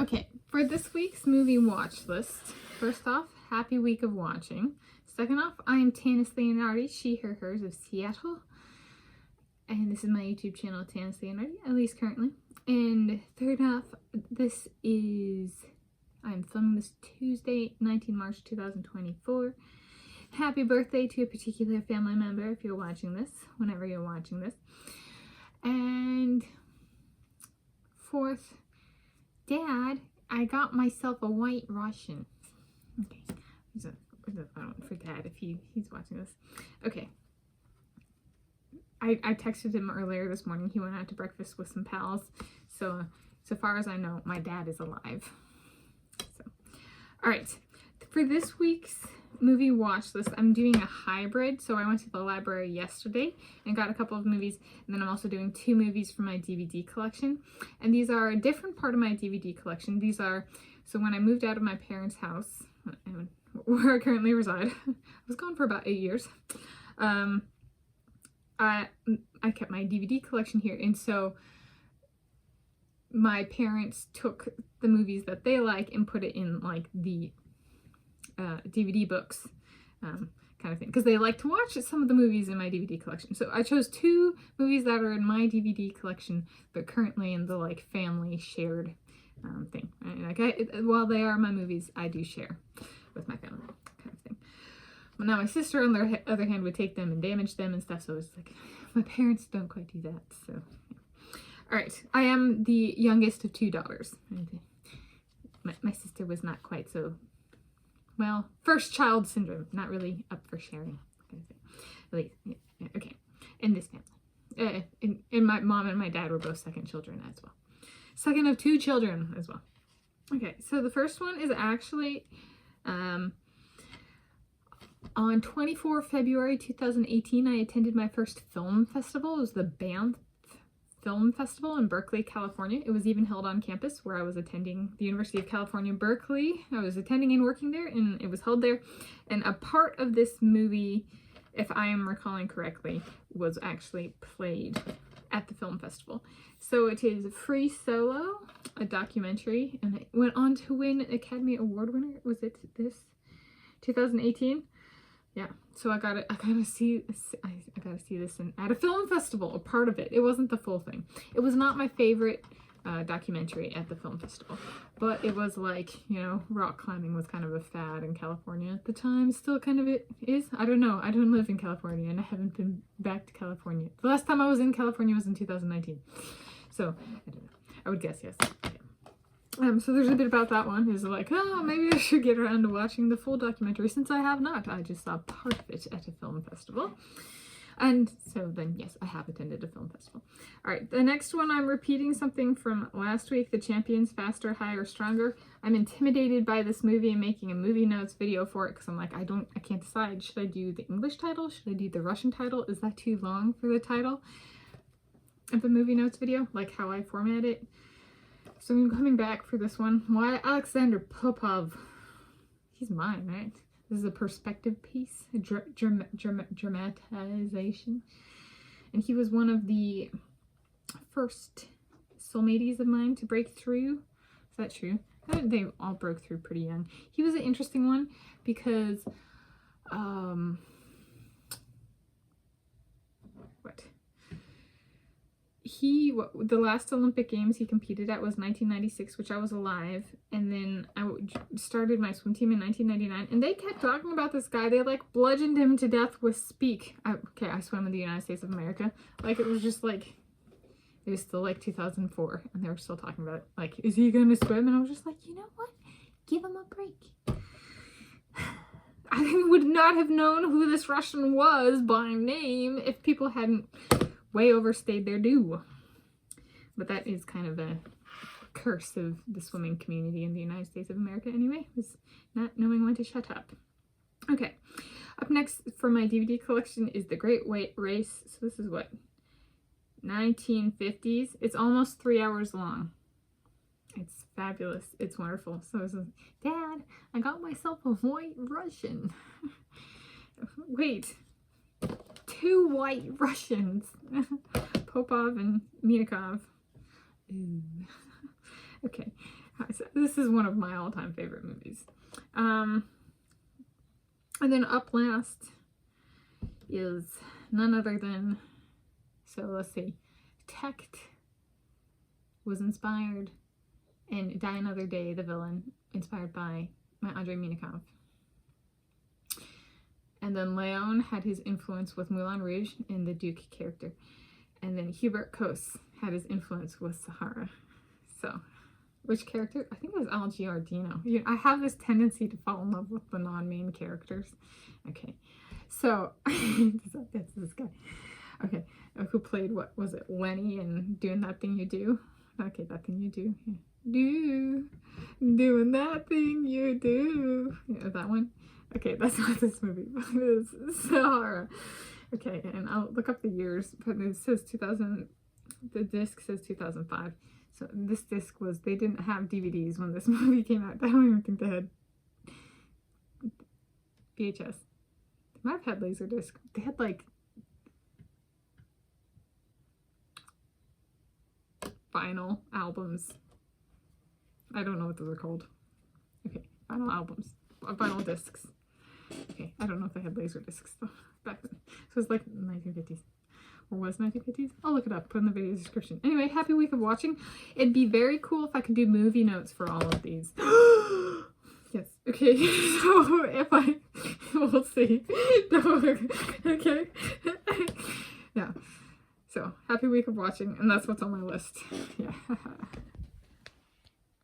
Okay, for this week's movie watch list, first off, happy week of watching. Second off, I am Tanis Leonhardi, she, her, hers of Seattle. And this is my YouTube channel, Tanis Leonhardi, at least currently. And third off, I'm filming this Tuesday, 19 March 2024. Happy birthday to a particular family member if you're watching this, whenever you're watching this. And fourth, Dad, I got myself a white Russian. Okay, for Dad if he's watching this. Okay. I texted him earlier this morning. He went out to breakfast with some pals. So far as I know, my dad is alive. So, all right. For this week's movie watch list, I'm doing a hybrid. So I went to the library yesterday and got a couple of movies, and then I'm also doing 2 movies from my DVD collection. And these are a different part of my DVD collection. These are, so when I moved out of my parents' house, where I currently reside, I was gone for about 8 years, I kept my DVD collection here, and so my parents took the movies that they like and put it in like the DVD books kind of thing, because they like to watch some of the movies in my DVD collection. So I chose 2 movies that are in my DVD collection but currently in the like family shared thing. And, while they are my movies, I do share with my family kind of thing. Well, now my sister on the other hand would take them and damage them and stuff, so it's like my parents don't quite do that. So yeah. All right, I am the youngest of 2 daughters. My sister was not quite so, well, first child syndrome, not really up for sharing. Okay, in this family. And my mom and my dad were both second children as well. Second of 2 children as well. Okay, so the first one is actually on 24 February 2018, I attended my first film festival. It was the Banff Film Festival in Berkeley, California. It was even held on campus where I was attending the University of California, Berkeley. I was attending and working there, and it was held there. And a part of this movie, if I am recalling correctly, was actually played at the film festival. So it is Free Solo, a documentary, and it went on to win an Academy Award winner. Was it this 2018? Yeah, so I gotta see this at a film festival, a part of it. It wasn't the full thing. It was not my favorite documentary at the film festival, but it was like, you know, rock climbing was kind of a fad in California at the time. Still kind of it is. I don't know. I don't live in California, and I haven't been back to California. The last time I was in California was in 2019. So I don't know. I would guess yes. So there's a bit about that one. Is like, oh, maybe I should get around to watching the full documentary, since I have not. I just saw part of it at a film festival. And so then, yes, I have attended a film festival. All right, the next one, I'm repeating something from last week, The Champions, Faster, Higher, Stronger. I'm intimidated by this movie and making a movie notes video for it, because I'm like, I can't decide. Should I do the English title? Should I do the Russian title? Is that too long for the title of the movie notes video, like how I format it? So I'm coming back for this one. Why Alexander Popov? He's mine, right? This is a perspective piece, a dramatization. And he was one of the first soulmates of mine to break through. Is that true? I think they all broke through pretty young. He was an interesting one because, the last Olympic Games he competed at was 1996, which I was alive, and then I started my swim team in 1999, and they kept talking about this guy. They like bludgeoned him to death with speak. I swam in the United States of America. Like, it was just like, it was still like 2004, and they were still talking about it. Like, is he gonna swim? And I was just like, you know what? Give him a break. I would not have known who this Russian was by name if people hadn't way overstayed their due. But that is kind of a curse of the swimming community in the United States of America anyway, is not knowing when to shut up. Okay, up next for my DVD collection is The Great White Race. So this is what, 1950s. It's almost 3 hours long. It's fabulous. It's wonderful. So this is, Dad, I got myself a white Russian. Wait, 2 white Russians. Popov and Minikov. Ooh. Okay. This is one of my all-time favorite movies. And then up last is none other than, so let's see, Techt was inspired, and Die Another Day, the villain, inspired by my Andrei Minikov. And then Leon had his influence with Moulin Rouge in the Duke character. And then Hubert Kos had his influence with Sahara. So, which character? I think it was Al Giardino. I have this tendency to fall in love with the non-main characters. Okay, so, that's this guy. Okay, who played, what was it, Lenny in Doing That Thing You Do? Okay, That Thing You Do. Yeah. Doing that thing you do. Yeah, that one. Okay, that's not this movie, but it is Sahara. Okay, and I'll look up the years, but it says 2000, the disc says 2005. So this disc was, they didn't have DVDs when this movie came out. I don't even think they had VHS. They might have had Laserdisc. They had like vinyl albums. I don't know what those are called. Okay, vinyl albums. Vinyl discs. Okay, I don't know if they had laser discs though back then. So it was like 1950s. Or was 1950s? I'll look it up, put in the video description. Anyway, happy week of watching. It'd be very cool if I could do movie notes for all of these. Yes, okay, so if I, we'll see. Okay. Yeah, so happy week of watching, and that's what's on my list. Yeah.